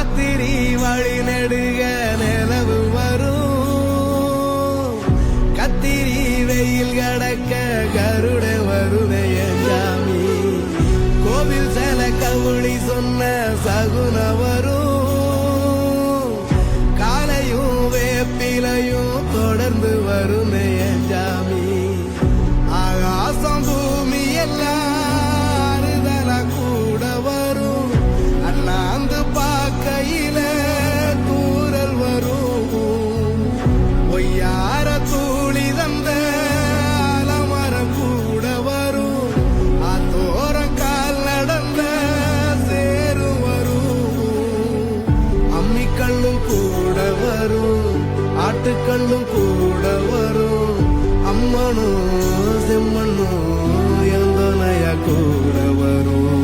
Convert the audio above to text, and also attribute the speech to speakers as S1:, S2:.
S1: ராத்திரி வழி நெடுக நிலவு வரும் கத்திரி வெயில் கடக்க கருட வருடைய சாமி கோவில் சில கவுளி சொன்ன சகுன வரும் காலையும் வேப்பிலையும் தொடர்ந்து வருமே சாமி ஆகாசம் பூமி எல்லாருதல கூட வரும் அண்ணாந்து பார்க்கையில தூரல் வரும் பொய்யார தூளி தந்த அலமரம் கூட வரும் ஆத்தோரம் கால் நடந்த சேரு வரும் அம்மிக்கல்லும் கூட வரும் ஆட்டுக்கல்லும் கூட வரும் அம்மனும் செம்மண்ணும் எந்தனைய கூட வரும்